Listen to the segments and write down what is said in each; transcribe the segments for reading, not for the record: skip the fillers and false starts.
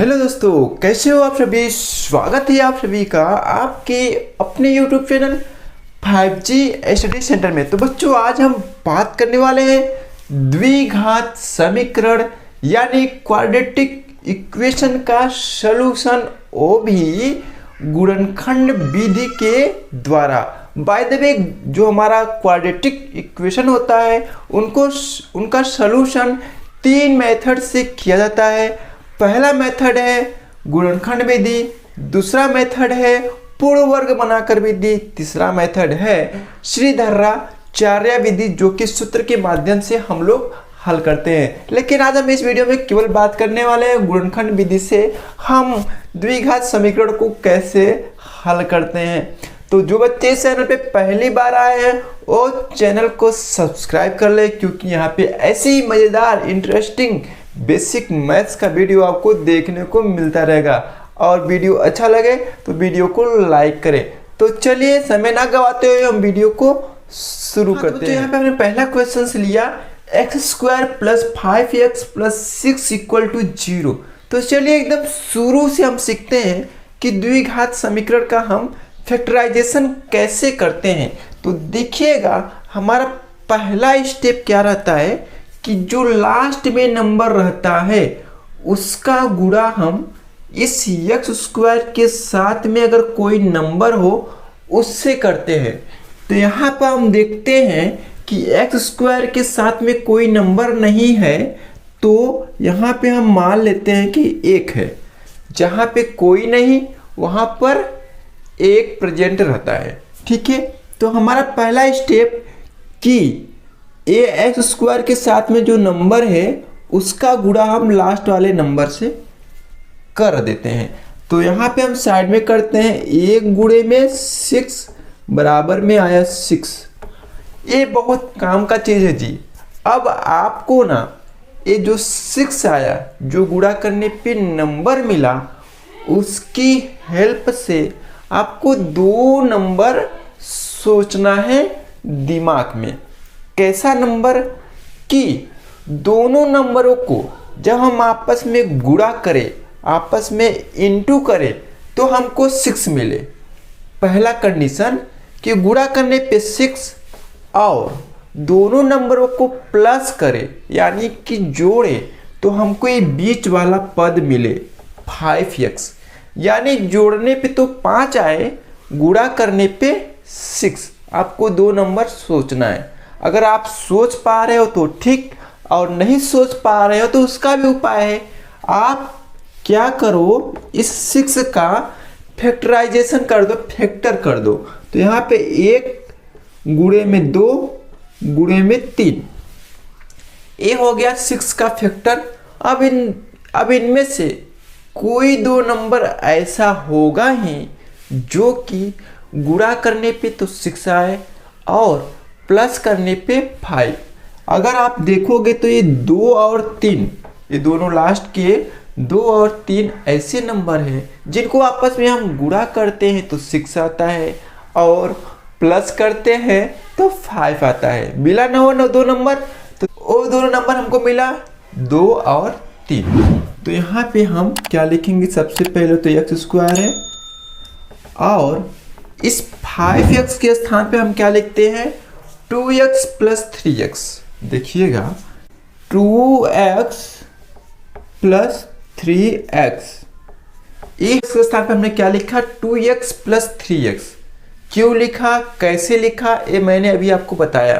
Hello दोस्तों, कैसे हो आप सभी। स्वागत है आप सभी का आपके अपने YouTube channel 5G study centre में। तो बच्चों, आज हम बात करने वाले हैं द्विघात समीकरण यानी क्वाड्रेटिक इक्वेशन का सलूशन, वो भी गुणनखंड विधि के द्वारा। बाय द वे, जो हमारा क्वाड्रेटिक इक्वेशन होता है उनका सलूशन 3 मेथड से किया जाता है। पहला मेथड है गुणनखंड विधि, दूसरा मेथड है पूर्ण वर्ग बनाकर विधि, तीसरा मेथड है श्रीधराचार्य विधि, जो कि सूत्र के माध्यम से हम लोग हल करते हैं। लेकिन आज हम इस वीडियो में केवल बात करने वाले हैं गुणनखंड विधि से हम द्विघात समीकरण को कैसे हल करते हैं। तो जो बच्चे इस चैनल पे पहली बार आए हैं वो चैनल को सब्सक्राइब कर ले, क्योंकि यहाँ पे ऐसी मज़ेदार इंटरेस्टिंग बेसिक मैथ्स का वीडियो आपको देखने को मिलता रहेगा। और वीडियो अच्छा लगे तो वीडियो को लाइक करें। तो चलिए समय ना गवाते हुए हम वीडियो को शुरू करते हैं। यहाँ पे हमने पहला क्वेश्चन लिया x² + 5x + 6 = 0। तो चलिए एकदम शुरू से हम सीखते हैं कि द्विघात समीकरण का हम फैक्टराइजेशन कैसे करते हैं। तो देखिएगा, हमारा पहला स्टेप क्या रहता है कि जो लास्ट में नंबर रहता है उसका गुणा हम इस x² के साथ में अगर कोई नंबर हो उससे करते हैं। तो यहाँ पर हम देखते हैं कि x² के साथ में कोई नंबर नहीं है, तो यहाँ पे हम मान लेते हैं कि 1 है। जहाँ पे कोई नहीं वहाँ पर 1 प्रेजेंट रहता है। ठीक है, तो हमारा पहला स्टेप कि x² के साथ में जो नंबर है उसका गुणा हम लास्ट वाले नंबर से कर देते हैं। तो यहाँ पे हम साइड में करते हैं 1 गुणे में 6 बराबर में आया 6। ये बहुत काम का चीज़ है जी। अब आपको ना ये जो 6 आया, जो गुणा करने पे नंबर मिला, उसकी हेल्प से आपको 2 नंबर सोचना है दिमाग में। कैसा नंबर कि दोनों नंबरों को जब हम आपस में गुणा करें, आपस में इनटू करें, तो हमको 6 मिले। पहला कंडीशन कि गुणा करने पे 6 और दोनों नंबरों को प्लस करें यानी कि जोड़े, तो हमको ये बीच वाला पद मिले 5x। यानी जोड़ने पे तो 5 आए, गुणा करने पे 6। आपको 2 नंबर सोचना है। अगर आप सोच पा रहे हो तो ठीक, और नहीं सोच पा रहे हो तो उसका भी उपाय है। आप क्या करो, इस 6 का फैक्टराइजेशन कर दो, फैक्टर कर दो। तो यहाँ पे 1 गुणे में 2 गुणे में 3, ये हो गया 6 का फैक्टर। अब इनमें से कोई 2 नंबर ऐसा होगा ही जो कि गुणा करने पे तो 6 आए और प्लस करने पे 5। अगर आप देखोगे तो ये 2 और 3, ये दोनों लास्ट के 2 और 3 ऐसे नंबर हैं जिनको आपस में हम गुणा करते हैं तो 6 आता है और प्लस करते हैं तो 5 आता है। मिला ना वो 2 नंबर, तो वो दोनों नंबर हमको मिला 2 और 3। तो यहाँ पे हम क्या लिखेंगे, सबसे पहले तो x² है और इस 5x के स्थान पे हम क्या लिखते हैं 2x + 3x। देखिएगा 2x + 3x, x के स्थान पे हमने क्या लिखा 2x + 3x। क्यों लिखा, कैसे लिखा, ये मैंने अभी आपको बताया।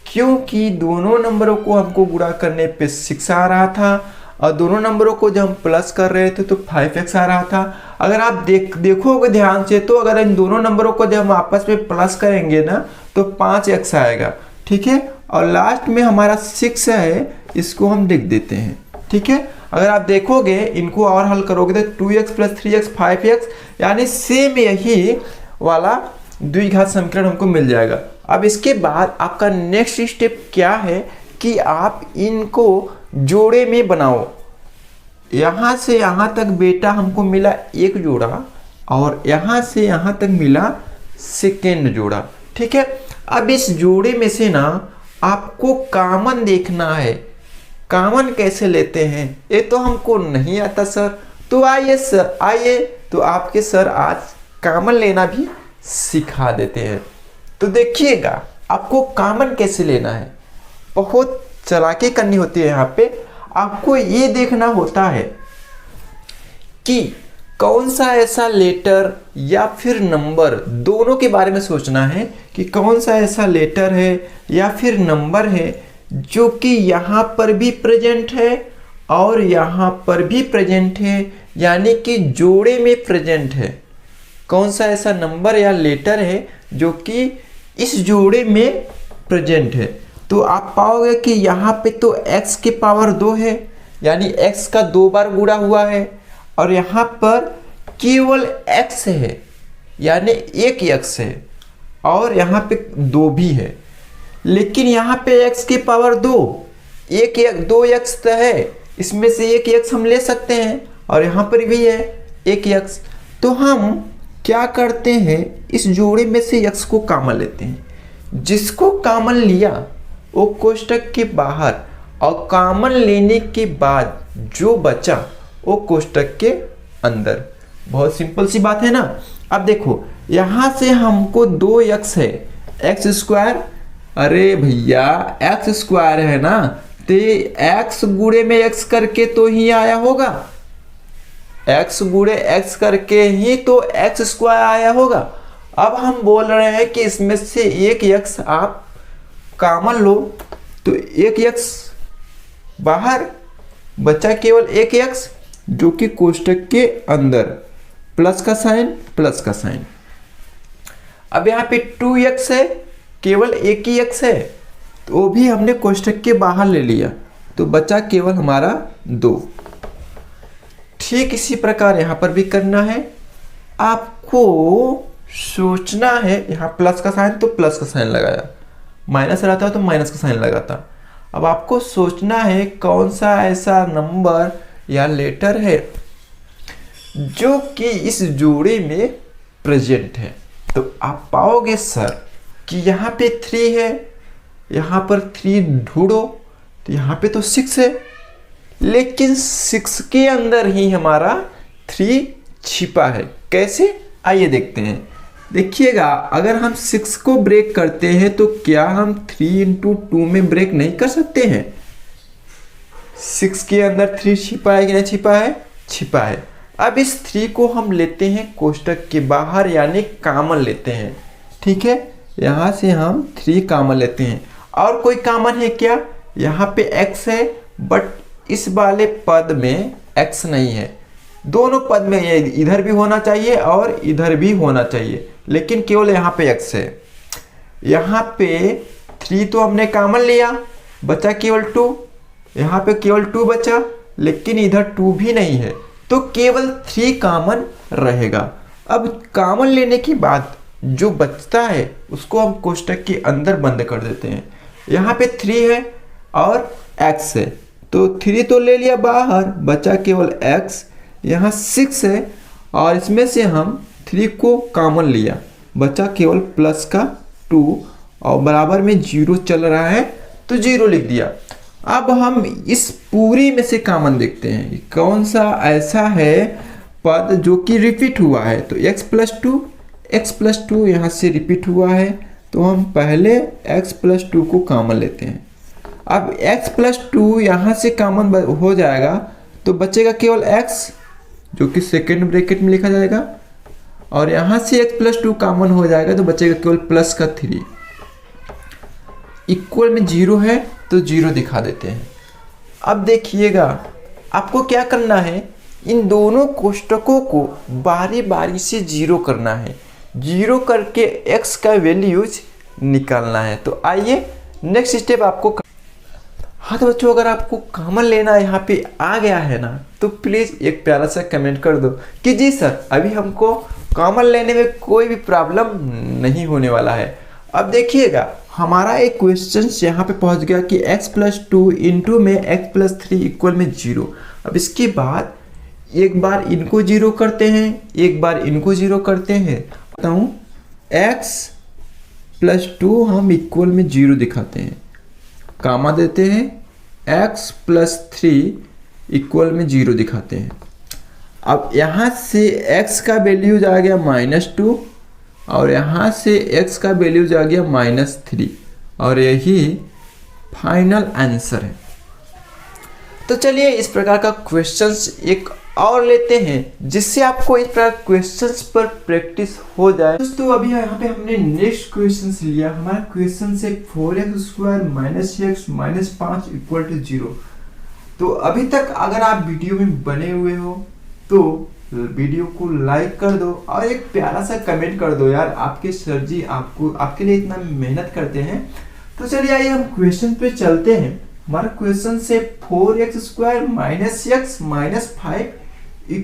क्योंकि दोनों नंबरों को हमको गुणा करने पे 6 आ रहा था और दोनों नंबरों को जब हम प्लस कर रहे थे तो 5x आ रहा था। अगर आप देखोगे ध्यान से, तो अगर इन दोनों नंबरों को जब हम आपस में प्लस करेंगे ना तो 5x आएगा। ठीक है, और लास्ट में हमारा 6 है, इसको हम लिख देते हैं। ठीक है, अगर आप देखोगे इनको और हल करोगे तो 2x + 3x 5x, यानी सेम यही वाला द्विघात समीकरण हमको मिल जाएगा। अब इसके बाद आपका नेक्स्ट स्टेप क्या है कि आप इनको जोड़े में बनाओ। यहाँ से यहाँ तक बेटा हमको मिला 1 जोड़ा और यहाँ से यहाँ तक मिला सेकेंड जोड़ा। ठीक है, अब इस जोड़े में से ना आपको कॉमन देखना है। कॉमन कैसे लेते हैं ये तो हमको नहीं आता सर, तो आइए सर, आइए तो आपके सर आज कॉमन लेना भी सिखा देते हैं। तो देखिएगा आपको कॉमन कैसे लेना है, बहुत चालाकी करनी होती है। यहाँ पे आपको ये देखना होता है कि कौन सा ऐसा लेटर या फिर नंबर, दोनों के बारे में सोचना है कि कौन सा ऐसा लेटर है या फिर नंबर है जो कि यहाँ पर भी प्रेजेंट है और यहाँ पर भी प्रेजेंट है, यानी कि जोड़े में प्रेजेंट है। कौन सा ऐसा नंबर या लेटर है जो कि इस जोड़े में प्रेजेंट है। तो आप पाओगे कि यहाँ पे तो x की पावर 2 है, यानी x का 2 बार गुणा हुआ है, और यहाँ पर केवल x है, यानी एक x है, और यहाँ पे 2 भी है। लेकिन यहाँ पे x की पावर 2, 2x तो है, इसमें से एक x हम ले सकते हैं, और यहाँ पर भी है एक x। तो हम क्या करते हैं, इस जोड़े में से x को कॉमन लेते हैं। जिसको कॉमन लिया वो कोष्टक के बाहर, और कॉमन लेने के बाद जो बचा वो कोष्टक के अंदर। बहुत सिंपल सी बात है ना। अब देखो यहाँ से हमको 2x है, एक्स स्क्वायर, अरे भैया एक्स स्क्वायर है ना, तो x गुणे में x करके तो ही आया होगा, x गुणे x करके ही तो x स्क्वायर आया होगा। अब हम बोल रहे हैं कि इसमें से एक x आप कॉमन लो, तो एक x बाहर, बचा केवल एक x जो कि कोष्टक के अंदर, प्लस का साइन प्लस का साइन। अब यहाँ पे 2x है, केवल एक ही x है, तो वो भी हमने कोष्टक के बाहर ले लिया, तो बचा केवल हमारा 2। ठीक इसी प्रकार यहाँ पर भी करना है। आपको सोचना है, यहाँ प्लस का साइन तो प्लस का साइन लगाया, माइनस रहता तो माइनस का साइन लगाता। अब आपको सोचना है कौन सा ऐसा नंबर या लेटर है जो कि इस जोड़े में प्रेजेंट है। तो आप पाओगे सर कि यहाँ पे 3 है, यहाँ पर 3 ढूंढो, तो यहाँ पे तो 6 है, लेकिन 6 के अंदर ही हमारा 3 छिपा है। कैसे, आइए देखते हैं। देखिएगा अगर हम 6 को ब्रेक करते हैं तो क्या हम 3 × 2 में ब्रेक नहीं कर सकते हैं। 6 के अंदर 3 छिपा है कि नहीं छिपा है, छिपा है। अब इस 3 को हम लेते हैं कोष्टक के बाहर, यानी कॉमन लेते हैं। ठीक है, यहाँ से हम 3 कॉमन लेते हैं। और कोई कॉमन है क्या, यहाँ पे x है, बट इस वाले पद में x नहीं है। दोनों पद में ये इधर भी होना चाहिए और इधर भी होना चाहिए, लेकिन केवल यहाँ पे x है। यहाँ पे 3 तो हमने कॉमन लिया, बचा केवल 2, यहाँ पे केवल 2 बचा, लेकिन इधर 2 भी नहीं है, तो केवल 3 कॉमन रहेगा। अब कॉमन लेने के बाद जो बचता है उसको हम कोष्टक के अंदर बंद कर देते हैं। यहाँ पे 3 है और x है, तो 3 तो ले लिया बाहर, बचा केवल x। यहाँ 6 है और इसमें से हम 3 को कॉमन लिया, बचा केवल प्लस का 2, और बराबर में 0 चल रहा है तो 0 लिख दिया। अब हम इस पूरी में से कॉमन देखते हैं कौन सा ऐसा है पद जो कि रिपीट हुआ है। तो x प्लस 2 यहाँ से रिपीट हुआ है, तो हम पहले x प्लस 2 को कॉमन लेते हैं। अब x प्लस 2 यहाँ से कॉमन हो जाएगा, तो बचेगा केवल x जो कि सेकेंड ब्रैकेट में लिखा जाएगा, और यहाँ से x प्लस 2 कॉमन हो जाएगा, तो बचेगा केवल प्लस का 3। इक्वल में 0 है तो 0 दिखा देते हैं। अब देखिएगा आपको क्या करना है, इन दोनों कोष्टकों को बारी बारी से 0 करना है। 0 करके x का वैल्यूज निकालना है। तो आइए नेक्स्ट स्टेप आपको। हाँ तो बच्चों, अगर आपको कॉमन लेना यहाँ पे आ गया है ना, तो प्लीज़ एक प्यारा सा कमेंट कर दो कि जी सर अभी हमको कॉमन लेने में कोई भी प्रॉब्लम नहीं होने वाला है। अब देखिएगा हमारा एक क्वेश्चन यहाँ पे पहुँच गया कि x प्लस 2 इंटू में x प्लस 3 इक्वल में 0। अब इसके बाद एक बार इनको 0 करते हैं, एक बार इनको 0 करते हैं। बताता हूँ, x प्लस 2 हम इक्वल में 0 दिखाते हैं, कामा देते हैं, x प्लस 3 इक्वल में 0 दिखाते हैं। अब यहाँ से x का वैल्यूज आ गया -2 और यहाँ से x का वैल्यूज आ गया -3 और यही फाइनल आंसर है। तो चलिए इस प्रकार का क्वेश्चंस एक और लेते हैं जिससे आपको इस प्रकार क्वेश्चंस पर प्रैक्टिस हो जाए। दोस्तों अभी यहाँ पे हमने नेक्स्ट क्वेश्चंस लिया। हमारा क्वेश्चन से 4x² - x - 5 = 0। तो अभी तक अगर आप वीडियो में बने हुए हो तो वीडियो को लाइक कर दो और एक प्यारा सा कमेंट कर दो यार, आपके सर जी आपके लिए इतना मेहनत करते हैं। तो चलिए आइए हम क्वेश्चन पे चलते हैं। हमारा क्वेश्चन से 4x² - x - 5 =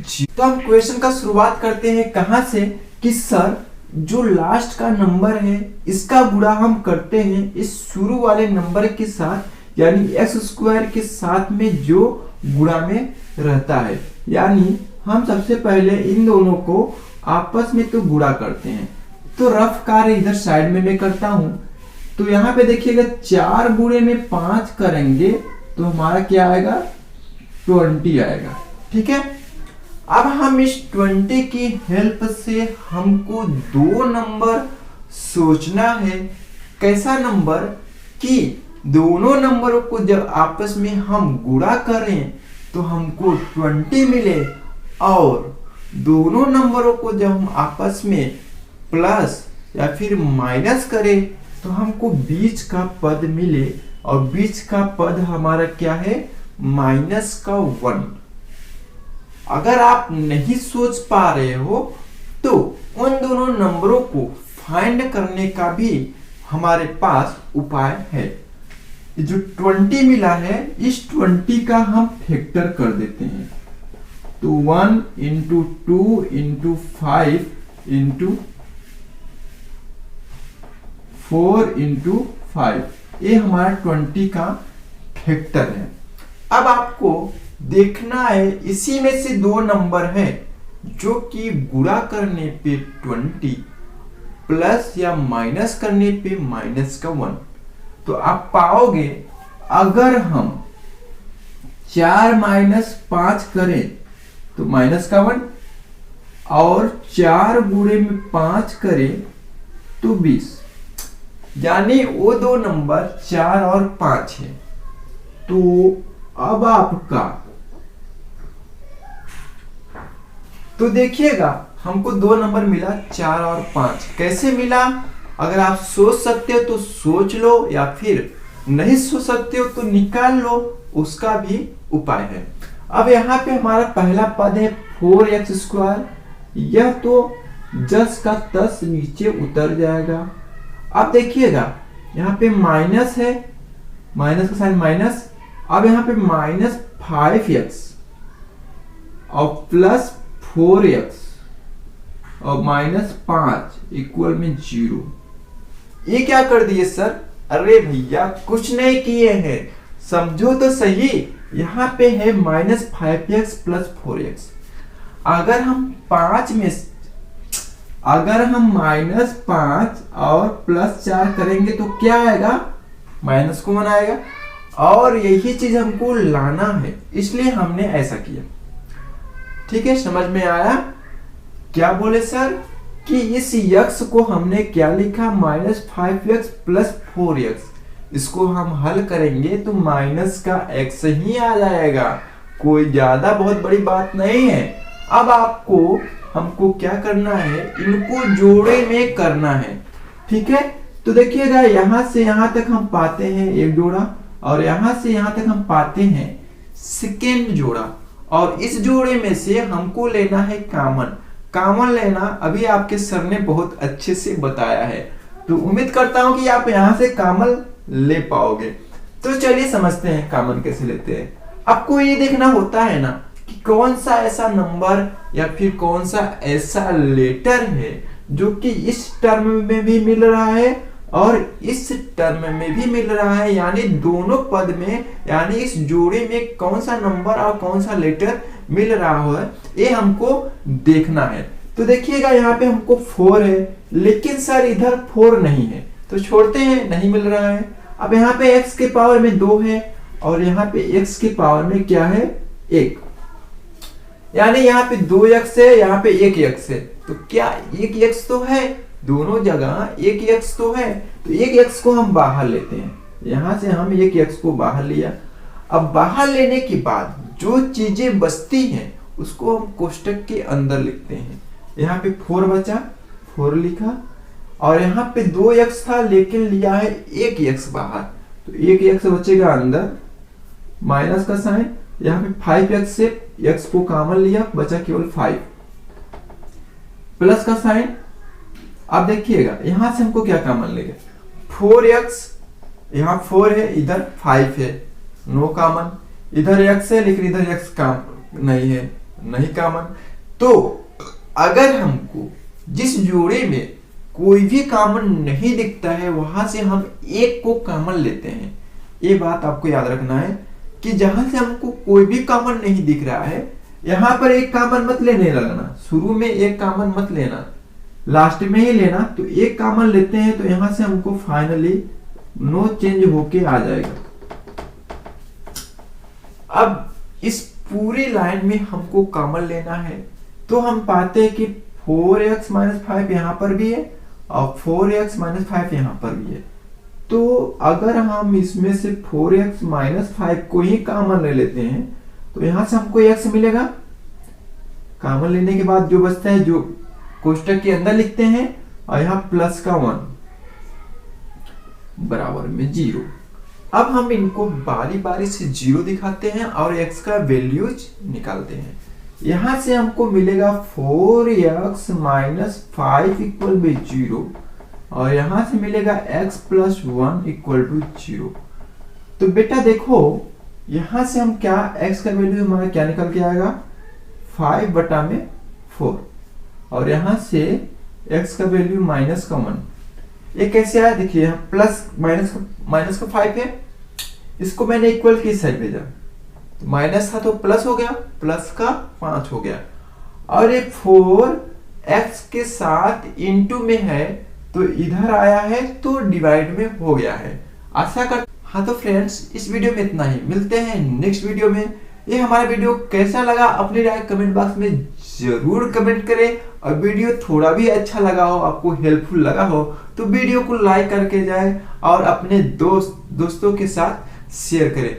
0। तो हम क्वेश्चन का शुरुआत करते हैं कहां से कि सर जो लास्ट का नंबर है इसका गुणा हम करते हैं इस शुरू वाले नंबर के साथ, यानी x² के साथ में जो गुणा में रहता है। यानी हम सबसे पहले इन दोनों को आपस में तो गुणा करते हैं। तो रफ कार्य इधर साइड में मैं करता हूं। तो यहाँ पे देखिएगा 4 गुणे में 5 करेंगे तो हमारा क्या आएगा 20 आएगा। ठीक है, अब हम इस 20 की हेल्प से हमको 2 नंबर सोचना है। कैसा नंबर कि दोनों नंबरों को जब आपस में हम गुणा करें तो हमको 20 मिले और दोनों नंबरों को जब हम आपस में प्लस या फिर माइनस करें तो हमको बीच का पद मिले और बीच का पद हमारा क्या है -1। अगर आप नहीं सोच पा रहे हो तो उन दोनों नंबरों को फाइंड करने का भी हमारे पास उपाय है। जो 20 मिला है इस 20 का हम फैक्टर कर देते हैं। तो 1 × 2 × 5 × 4 × 5 ये हमारा 20 का फैक्टर है। अब आपको देखना है इसी में से 2 नंबर है जो कि गुणा करने पे 20 प्लस या माइनस करने पे -1। तो आप पाओगे अगर हम 4 - 5 करें तो -1 और 4 गुणे में 5 करें तो 20, यानी वो 2 नंबर 4 और 5 है। तो अब आपका तो देखिएगा हमको 2 नंबर मिला 4 और 5। कैसे मिला? अगर आप सोच सकते हो तो सोच लो या फिर नहीं सोच सकते हो तो निकाल लो, उसका भी उपाय है। अब यहाँ पे हमारा पहला पद है 4x²। यह तो 10 का 10 नीचे उतर जाएगा। अब देखिएगा यहाँ पे माइनस है, माइनस का साइन माइनस। अब यहाँ पे -5x और +4x और -5 = 0। ये क्या कर दिए सर? अरे भैया कुछ नहीं किए हैं, समझो तो सही। यहाँ पे है -5x + 4x। अगर हम -5 और +4 करेंगे तो क्या आएगा? -1 आएगा। और यही चीज हमको लाना है, इसलिए हमने ऐसा किया। ठीक है, समझ में आया? क्या बोले सर कि इस x को हमने क्या लिखा -5x + 4x। इसको हम हल करेंगे तो माइनस का x ही आ जाएगा, कोई ज्यादा बहुत बड़ी बात नहीं है। अब हमको क्या करना है, इनको जोड़े में करना है। ठीक है, तो देखिएगा यहाँ से यहाँ तक हम पाते हैं एक जोड़ा और यहाँ से यहाँ तक हम पाते हैं सेकेंड जोड़ा, और इस जोड़े में से हमको लेना है कॉमन लेना। अभी आपके सर ने बहुत अच्छे से बताया है, तो उम्मीद करता हूं कि आप यहां से कॉमन ले पाओगे। तो चलिए समझते हैं कॉमन कैसे लेते हैं। आपको ये देखना होता है ना कि कौन सा ऐसा नंबर या फिर कौन सा ऐसा लेटर है जो कि इस टर्म में भी मिल रहा है और इस टर्म में भी मिल रहा है, यानी दोनों पद में, यानी इस जोड़े में कौन सा नंबर और कौन सा लेटर मिल रहा है, ये हमको देखना है। तो देखिएगा यहाँ पे हमको 4 है, लेकिन सर इधर 4 नहीं है तो छोड़ते हैं, नहीं मिल रहा है। अब यहाँ पे x के पावर में 2 है और यहाँ पे x के पावर में क्या है 1। यानी यहाँ पे 2x है, यहाँ पे 1x है, तो क्या 1x तो है, दोनों जगह 1x तो है, तो 1x को हम बाहर लेते हैं। यहां से हम 1x को बाहर लिया। अब बाहर लेने के बाद जो चीजें बचती हैं उसको हम कोष्टक के अंदर लिखते हैं। यहाँ पे 4 बचा, 4 लिखा, और यहाँ पे 2x था लेकिन लिया है 1x बाहर, तो 1x बचेगा अंदर, माइनस का साइन, यहाँ पे 5x से x को कॉमन लिया, बचा केवल 5, प्लस का साइन। अब देखिएगा यहां से हमको क्या कॉमन लेगा, 4x, यहाँ 4 है, इधर 5 है, नो कॉमन, इधर x है लेकिन इधर x काम नहीं है, नहीं कॉमन। तो अगर हमको जिस जोड़े में कोई भी कॉमन नहीं दिखता है वहां से हम एक को कॉमन लेते हैं। ये बात आपको याद रखना है कि जहां से हमको कोई भी कॉमन नहीं दिख रहा है यहां पर एक कॉमन मत लेने लगना, शुरू में एक कॉमन मत लेना, लास्ट में ही लेना। तो एक कॉमन लेते हैं तो यहां से हमको फाइनली नो चेंज होके आ जाएगा। अब इस पूरी लाइन में हमको कॉमन लेना है, तो हम पाते हैं कि 4x माइनस 5 यहां पर भी है और 4x माइनस 5 यहां पर भी है। तो अगर हम इसमें से 4x माइनस 5 को ही कॉमन ले लेते हैं तो यहां से हमको x मिलेगा। कॉमन लेने के बाद जो बचता है जो कोष्टक के अंदर लिखते हैं, और यहाँ प्लस का 1 बराबर में 0। अब हम इनको बारी बारी से 0 दिखाते हैं और x का वैल्यूज निकालते हैं। यहां से हमको मिलेगा 4x माइनस 5 इक्वल बाई 0, और यहां से मिलेगा x प्लस 1 इक्वल टू 0। तो बेटा देखो यहां से हम क्या, x का वैल्यू हमारा क्या निकल के आएगा, 5 बटा में 4, और यहां से x का वैल्यू माइनस का 1। ये कैसे आया, देखिए यहाँ प्लस माइनस का 5 है, इसको मैंने इक्वल की साइड भेजा, तो माइनस था तो प्लस हो गया, प्लस का 5 हो गया, और ये 4 x के साथ इनटू में है तो इधर आया है तो डिवाइड में हो गया है। आशा कर, हाँ तो फ्रेंड्स इस वीडियो में इतना ही, मिलते हैं नेक्स्ट वीडियो में। ये हमारा वीडियो कैसा लगा अपनी राय कमेंट बॉक्स में जरूर कमेंट करें, और वीडियो थोड़ा भी अच्छा लगा हो, आपको हेल्पफुल लगा हो तो वीडियो को लाइक करके जाए और अपने दोस्तों के साथ शेयर करें।